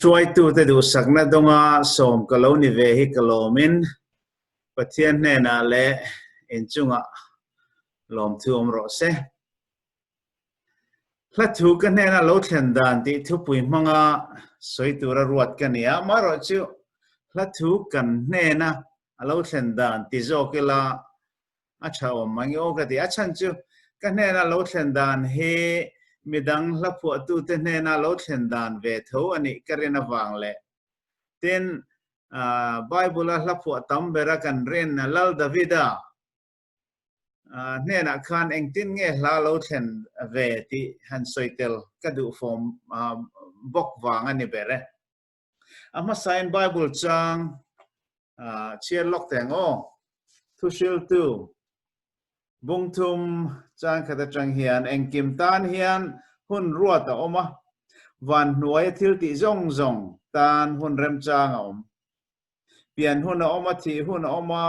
ช่วยตัวแต่ดูสักนัดดงอาสมกะโลนิเวหิกะโลมินปะเทียนแน่นาเละอินจุงอะลมทุ่มรสเซลัดถูกันแน่นาโลดเห็นดานที่ทุบปุยมังอาสวยตัวรวดกันเนี่ยมารอจูลัดถูกันแน่นาโลดเห็นดานที่โจกิลาอาชาวมังโยกติอาชันจูกันแน่นาโลดเห็นดานเฮมีดังลับผัวตัวเตนนาโลดเห็นดานเวทอันนี้กระเรนวังเลยเต็นไบเบิลลับผัวตั้มเบรักันเรนลัลดาวิดาเนี่ยนักขันเองตินเงี้ยลาโลดเห็นเวทีฮันสวยเตลกระดูฟอมบกวางอันนี้เบรอามาไซน์ไบเบิลจังเชียร์ล็อกแตงโอทุชิลตูบุงทุมจังขัดจังเฮียนเองกิมตานเฮียนหุ่นรัวตะอมวันหน่วยทิลติจงจงตานหุ่นเริ่มจางอมเปลี่ยนหุ่นออกมาทีหุ่นออกมา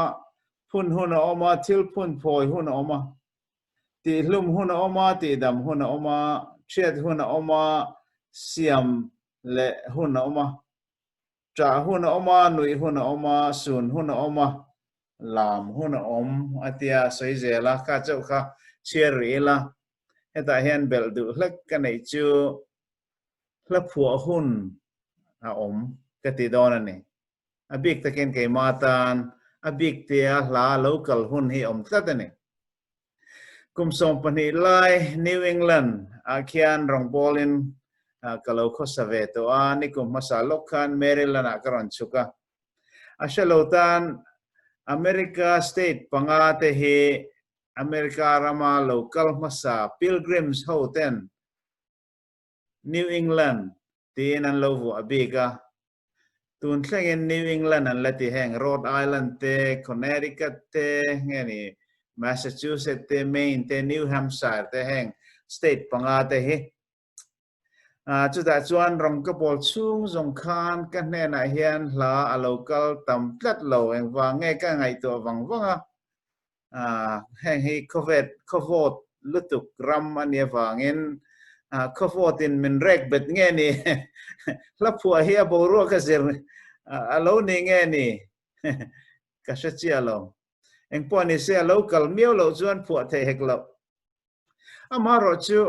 หุ่นออกมาทิลพุ่นพอยหุ่นออกมาตีลุ่มหุ่นออกมาตีดำหุ่นออกมาเช็ดหุ่นออกมาเสียมเละหุ่นออกมาจ่าหุ่นออกมาหนุ่ยหุ่นออกมาสูนหุ่นออกมาลามหุ่นอมอาทิตย์สวยเจล่ะข้าเจ้าข้าเชียร์อีล่ะเหตุเห็นเบลดูเล็กกันไหนจูแล้วผัวหุ่นอมกติดอนนี่บิกตะเกียนไก่มาตานบิกเตียลาโลกัลหุ่นให้อมตัดนี่กุมส่งปนิไลนิวอิงแลนด์อาเคียนรองบอลินกะโลคอสเวตัวนี่กุมมาสาลคันเมริลนากรันชุกะอาเชลตันอเมริกาสเตทปังอาเตเฮอเมริการามาโลคัลมาสาพิลกริมส์โฮเทนนิวอิงแลนด์ที่นั่นโลวอเบกาตุนเช่นนิวอิงแลนด์นั่นแหละที่แห่งโรดไอแลนด์เตคอนเนติคัตเตเงี้ยนี่แมสซาชูเซตส์เตเมนเตนิวแฮมป์ไชร์เตแห่งสเตทปังอาเตเฮจุดแต่ชวนรองกบฏชุ่งสงครามกันแน่นเฮียนลาอโลกัลตำพลัดโลเองว่าไงก็ไงตัววังว่าแห่งให้โควิดลุตุกรัมอันนี้ว่าเงินโควิดมันเร็กเบ็ดเงี้ยนี่แล้วผัวเฮียบอกรู้ก็เสียอโลนี่เงี้ยนี่ก็เสียอโลเองพอนี่เสียโลกัลเมียวโลชวนผัวเทเหกโลมารอจู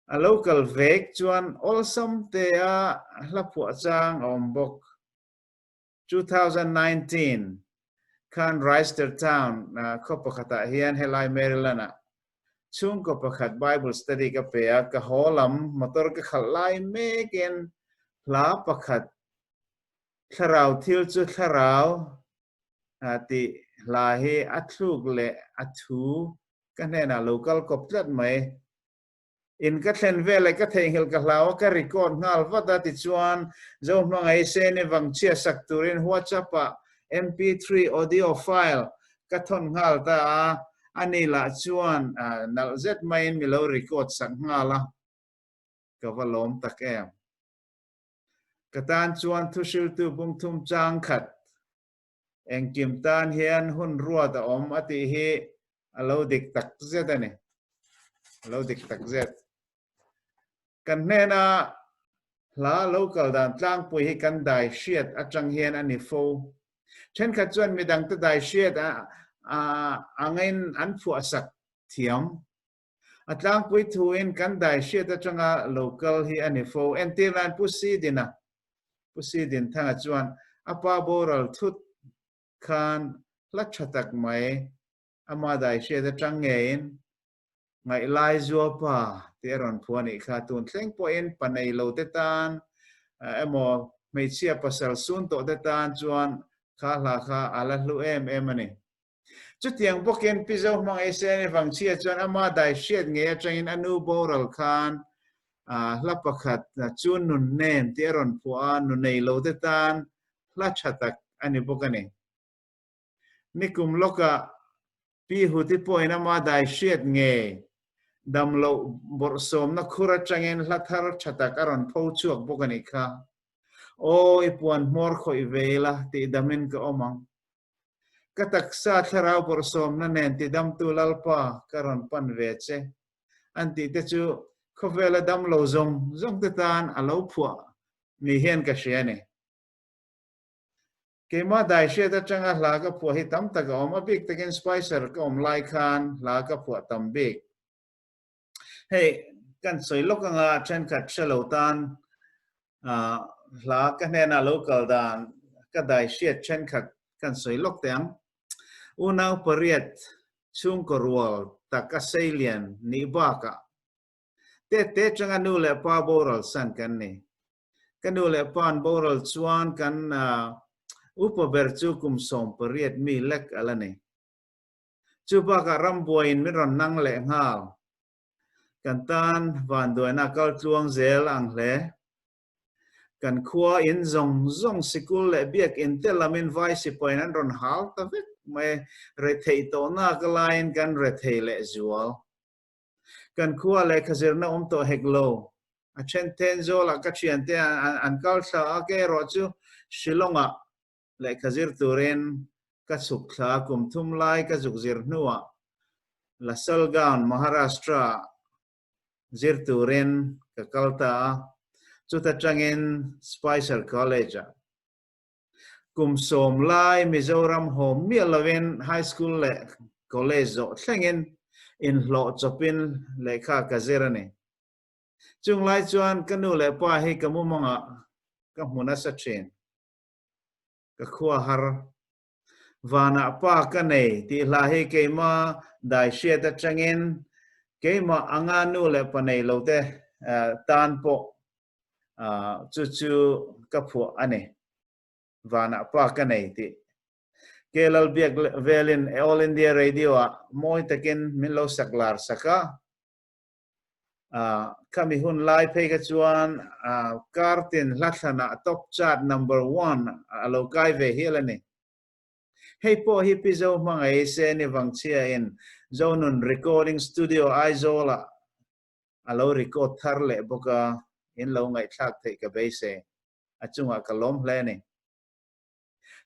a local vek chuan olsam te a lapua chang ombok 2019 kan Reister town ko pakhata hian helai Maryland a chung ko pakhat Bible study ka pe a ka holam motor ka khalai meken la pakhat tharau thil chu tharau ti la he athuk le athu ka nena local koplat mai in ka thlen vele ka thei hil ka hlawa ka record ngal vata ti chuan zo mangai se ni wang chia sak turin WhatsApp a mp3 audio file ka thon ngal ta ani la chuan nal zet main milo record sak ngala ka valom takem ka tan chuan thusil tu bung thum chang khat eng kim tan hian hun ruwa ta om ati hi alo dik tak zet ani alo dik tak zetกันแน่นะลาโลกัลด่านจ้างปุยให้กันได้เชียดอาจังเฮียนอันนี้โฟเช่นขัดจวนมีดังตะได้เชียดเงินอันผัวสักเทียมอาจ้างปุยทูอินกันได้เชียดอาจังโลกัลฮีอันนี้โฟเอ็นตีรันพุซีดินะพุซีดินทางอาจวนอาปาโบรัลทุดคานลัชตักไหมอามาได้เชียดอาจังเงินไงไลจัวป่าเตรอนพวนี่ขาตุนเซ็งพอเอ็นปันในโลเตตันโมไม่เชียปัสสาวะซุนโตเตตันจวนข้าหลักข้าอาลัดลูมันนี่จุดยังพวกเอ็นพิจารณามังเอเซนฟังเชียจวนอามาได้เชียดเงียจังอินอนุโบรัลคานลับประคัดจวนนุนเนมเตรอนพวนุนในโลเตตันลัชตักอันนี้พวกนี้นี่กุมโลกะปีหุติปอยนามาได้เชียดเงียดำโลบทสมนักครุจังเงินลัทธารชะตากรอนพูชวกบุกันอีกค่ะโอ้ยปวนมอร์คอยเวล่ะติดำมินก็อมังก็ตักษาทราวบทสมนั่นเองติดำตุลัลปะกรอนปันเวชอันติเตจูเขาเวลาดำโลซงเตตานอลาวผัว mi hian ka shia ni ke ma dai she ta changa la ka pu hi tam ta ga ma big takin spicer ka lai khan la ka pu tam big hey kan soi lok nga chen khat shalo tan la ka Hnena local dan ka dai she chen khat kan soi lok tang unang pariat chung korwal ta ka salien ni ba ka te changa nu le pa boral san kan ni kan nu le pan boral chuan kan upa berchu kum som pariat mi lek alani chu ba ka rambuin mi ron nang le ngal kan tan van do na kal chuang zel ang hle kan khua in zong sikul le biak in telamin vai si point an ron hal ta vek mai re thei to na ka line kan re thei le zual kan khua le khazir na to heklo a chen ten zo la ka chian te an kal sa ke ro chu shilonga le khazir turen ka suk tha kum thum lai ka zuk zir nuwa la salgan Maharashtra zir turen ka kalta chu ta changin Spicer College kum som lai Mizoram home mialawen high school le college zo thlengin in hlo chopin le kha ka zerani chung lai chuan kanu le pa hi kamu manga ka hmuna sa chen ka khua har vana pa ka nei ti la hi keima dai she ta changin keima anga nu le pa nei lo te tan po chu ka phu ane vana pa ka nei ti kelal biak velin all India radio moi takin min lo saklar saka kami hun lai pe ka chuan kartin lathana top chart number 1 alokai ve hilani hey po hi pizo mangai se ni wangchia in zonun recording studio aizola alo record thar le boka in lo ngai thak thei ka be se achunga kalom hle ni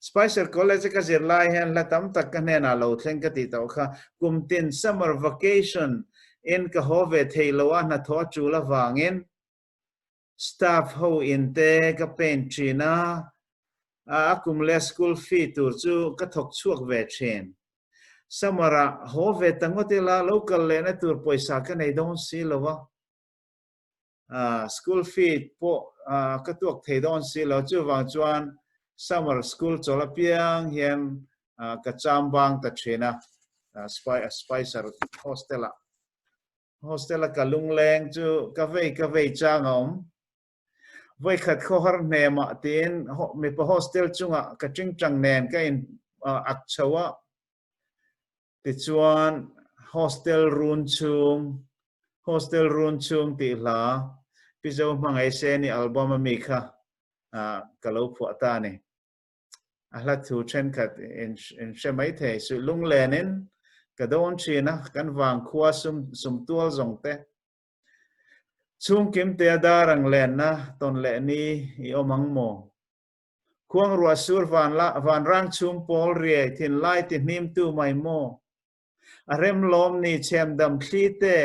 Spicer College ka zir lai hen la tam tak ka Hnena lo thleng ka ti to kha kumtin summer vacation in ka hove thei lo na tho chu la wangin staff ho in te ka pen china akum le school fee tur chu ka thok chuak ve chen samara hove tangote la local le na tur poisa ka nei don si lo wa school fee po ka tuak thei don si lo chu wang chuan summer school chola piang hian ka chambang ta chena Spicer hostela ka lungleng chu ka vei changom voi khat kho har ne ma tin mi pa hostel chunga ka ching chang nen ka in ak chawa ti chuan hostel run chung ti la pizo mangai se ni album mi kha kalo phu ta ni ahla thu chen khat in shemai the su lung lenin ka don china kan wang khua sum tual zong te chung kim te darang len na ton le ni I omang mo khuang ruwa sur van rang chung pol rie thin lai ti nim tu mai mo arem lom ni chem dam thli te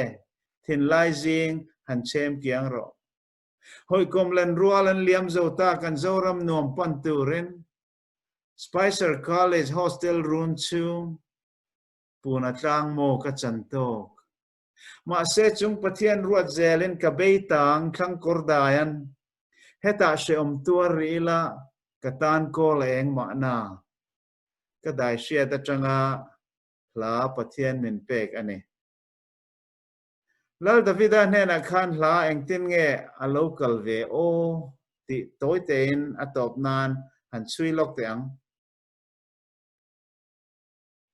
thin lai jing han chem kiang ro hoi kom len rualan liam zo ta kan zoram nom pan turin Spicer College hostel run chung puna tlang mo ka chantok ma se chung pathian ruat zelin ka beitang thang kordayan heta she tuar rila katan ko leng ma na ka dai she ta changa la pathian min pek ani lal davida Hnena khan la engtin nge a local ve o ti toy tein atop nan han chui lok teang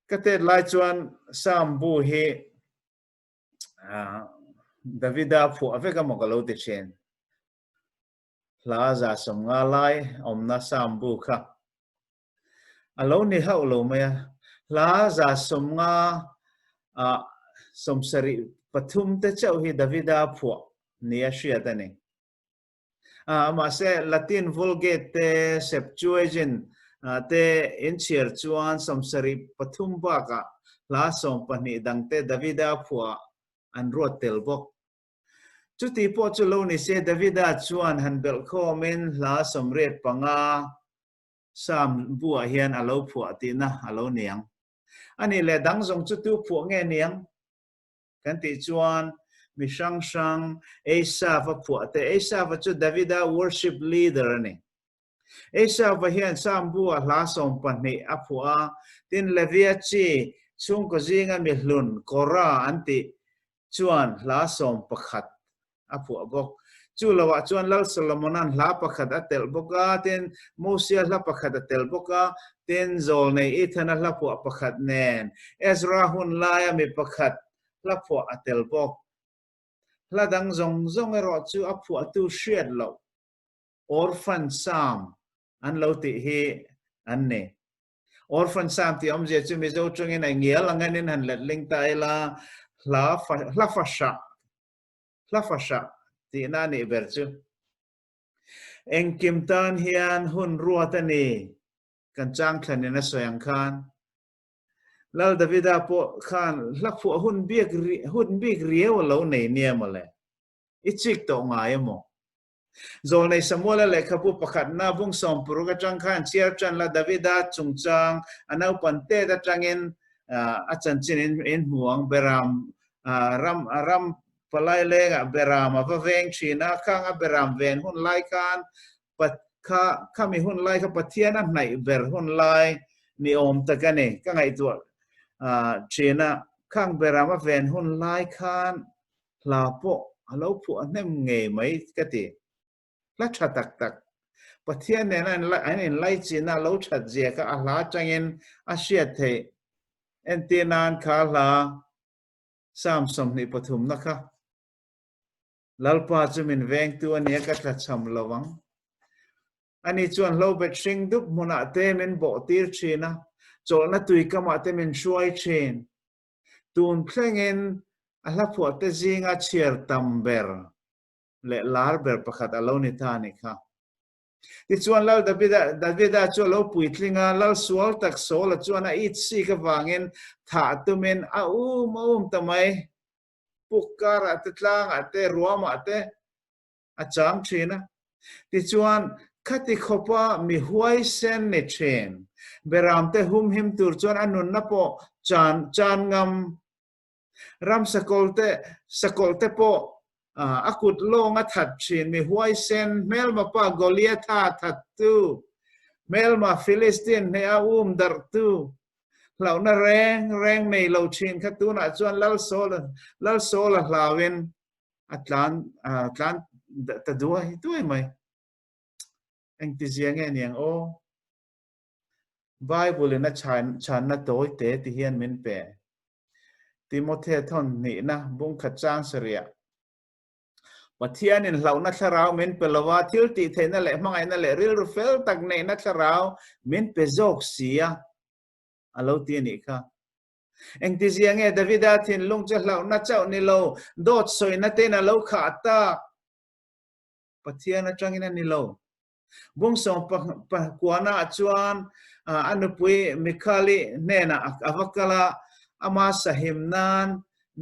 katet lai chuan sambu hi davida phu aveka mokalo te chen la za som nga lai omna sambu kha alo ni ha ulo maya la za som nga som sari pathum te chau hi davida phu ni a shia ta ni ma se Latin Vulgate te Septuagint te inchier chuan som sari pathum ba ka la som pani dang te davida phu an ruat tel bok chú tí po chú lâu ni se Davida chuan han bel kho men la somret panga sam bua hian alo phua ti na alo niang ani le dang zong chu tu phua nge niang kan ti chuan mi sang sang Asa va phua te Asa va chu Davida worship leader ni Asa va hian sam bua la som pan ni a phua tin levia chi chung ko zinga mi hlun kora anti chuan la som pakhat a phua bok chu lawa chuan lal Solomonan la pakhat a tel boka tin Mosia la pakhat a tel boka tin zol nei ithana la phua pakhat nen Ezra hun la mi pakhat la phua a tel bok la dang zong zong ero chu a phua tu shed lo orphan sam an lo ti hi an ne orphan sam ti om je chu mi zo chung in ai ngia langan in han let ling tai la fasha ti na ni ber chu eng kim tan hian hun ruat ani kan chang thlan in a soyang khan lal Davida po khan la phu hun bik riaw lo nei niam le ichik to ngai mo zol nei samuel le khapu pakhat na bung som puru ka chang khan chiar chan la Davida chungchang anau pante da changin a chan chin in huang beram ram palai lenga beram ava veng china khang a beram ven hun lai khan pat kha mi hun lai kha pathian a nai ber hun lai ni om takane ka ngai tu china khang beram a ven hun lai khan la po alo phu anem nge mai ka ti la tha tak tak pathian ne an lai china lo that je ka a la changin a shiat the en tinan kha la sam som ni pathum na kha lalpa chumin veng tu ania ka tha cham lawang ani chuan lo bet sing dup mona te men bo tir china chol na tui kama te men shuai chen tun thlengin a la phu te zinga chiar tamber le lar ber pakhat aloni ta ni kha ti chuan lal Davida chu lo pui tlinga lal sual tak so la chuan a it si ka wangin tha tumen a tamai pukar ate tlang ate ruam ate a cham china ti chuan khati khopa mi huai sen ne chen beram te hum him tur chuan anun na po chan ngam ram sakolte po akut long a that chin mi huai sen mel ma pa Goliath that tu mel ma Philistine ne a dar tu lau na reng nei lo chin kha tu na chuan lal sol hlawin atlan ta duai tuai mai eng ti ziang en yang o Bible na chan na toy te ti hian min pe Timothy thon ni na bung kha chang saria pathian in hlau na tharau min pelawa thil ti theina le mangai na le ril rufel tak nei na tharau min pe jok sia alo ti ni kha eng ti ziang e Davida thin lung che hlau na chau ni lo dot soi na te na lo kha ta pathian na changin ni lo bung som pa kuana chuan anupui Mikhali Hnena avakala ama sahimnan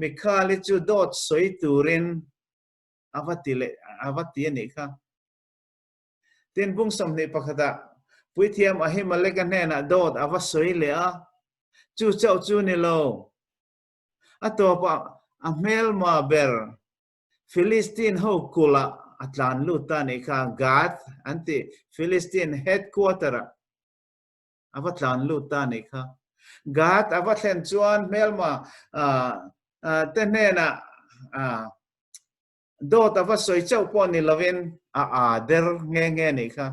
Mikhali chu dot soi turin avati ni kha tin bung som ni pakhada puithiam ahimaleka Hnena dot avasoi le a chu chau chu ni lo atopa amel ma ber Philistine ho kula atlan luta ni kha Gath anti Philistine headquarter avatlan luta ni kha Gath avatlen chuan melma tenena dot avasoi chau pon ni lovin der nge ni kha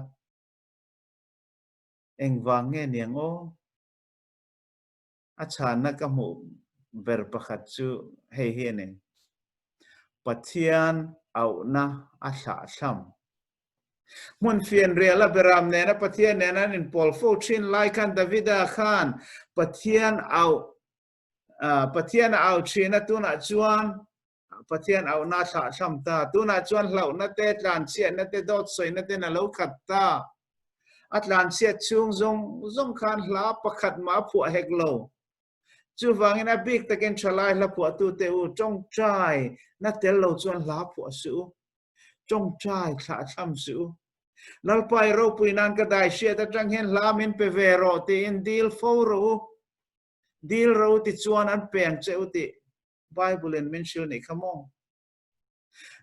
engwang nge niang o achana ka mu ber pakhat chu hei hi ne pathian au na a hla thlam mun fian rela beram ne na pathian ne na in pol fo chin lai kan Davida khan pathian au china tuna chuan pathian au na hla thlam ta tuna chuan hlau na te tlan sia na te dot soi na te na lo khat ta atlan sia chung zong khan hla pakhat ma phu hek lo chú vàng in big ta ken chalai la phụ tu te u trong trai na tel lo chuan la phụ su trong trai thả tham su lalpai ro puinan ka dai sia ta tang hen lamin pe vero ti in deal fo ro deal ro ti chuan an pen cheu ti bible in min shil ni khamo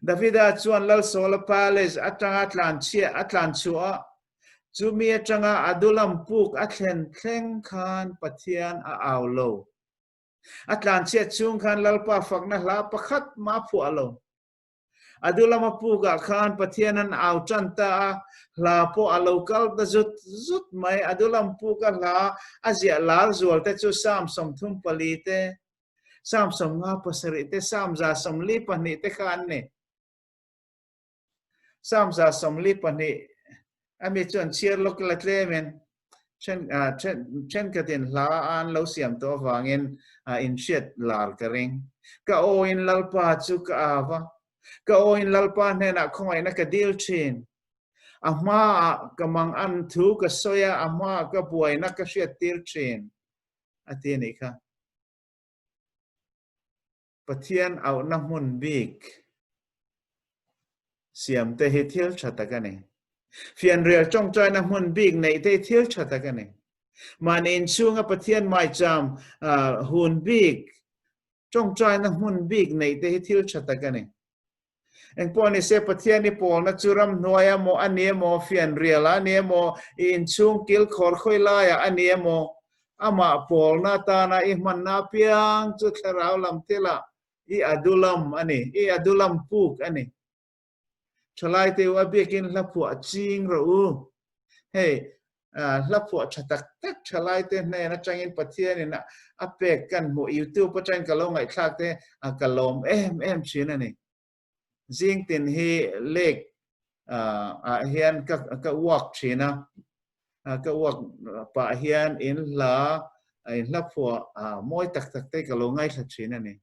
davida chuan lal sola palace atanga atlan chua chu mi atanga adulam puk athen thleng khan pathian a aulo atlan chia chung khan lalpa fakna la pakhat ma phu alo adulama puga khan pathian an au chanta la po a local da zut mai adulam puga la azia lal zual te chu sam som thum pali te sam som nga pasari te sam za som li pani te khan ne sam za som li pani ami chon chiar local atlemen chen ka tin la an lo siam to wangin in shet lal karing ka o in lalpa chu ka ava ka o in lalpa Hnena khoi na ka deal chin ama kamang an thu ka soya ama ka buai na ka shet tir chin atini kha pathian au na mun big siam te hi thil chata ka ne fian real trong chai na mun big nei te thil chata ka ne man in chunga pathian mai cham hun big trong chai na mun big nei te hi thil chata ka ne en poni se pathian ni pol na churam noya mo anie mo fian real anie mo in chung kil khor khoi la ya anie mo ama pol na ta na I man na piang chu tharau lam tela I adulam ani I adulam puk ani chalai te wa bekin la pu ching ro u hey la pu chatak tak chalai te ne na changin pathian ni na apek kan mo YouTube pa chan kalong ai thak te kalom em chin ani zing tin hi lek hian ka wak china ka wak pa hian in la pu moi tak te kalong ai thak china ni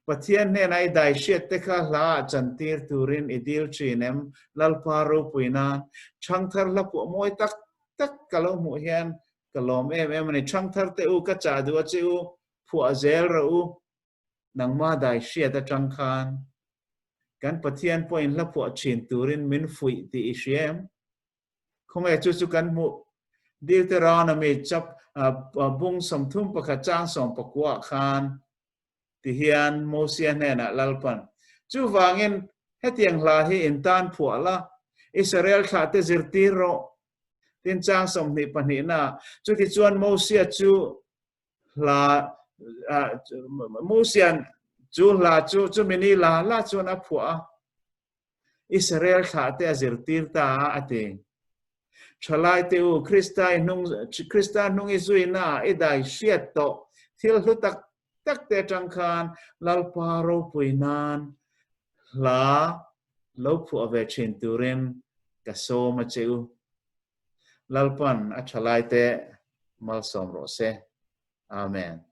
pathian ne nai dai shet te kha la chantir turin idil chinem lalparo puina changthar la pu moi tak kalo mu hian kalom em ni changthar te u ka cha du chu pu azel ro u nangma dai shet ta changkhan kan pathian point la pu chin turin min fui ti ishem khongai chu kan mu Deuteronomy chap bung somthum pakha chang som pakwa khan ti hian Moses Hnena lalpan chu wangin hetiang la hi intan phuala Israel kha te zirtiro tin chang som ni pani na chu ti chuan Moses chu la Moses chu mini la chu na phua Israel kha te zirtir ta ate chalai te u Christian nung izuina idai shiat to thil hlutak tak te chang khan lalparo puinan la lo phu ave chin turin ka so ma cheu lalpan a chalai te mal som ro se amen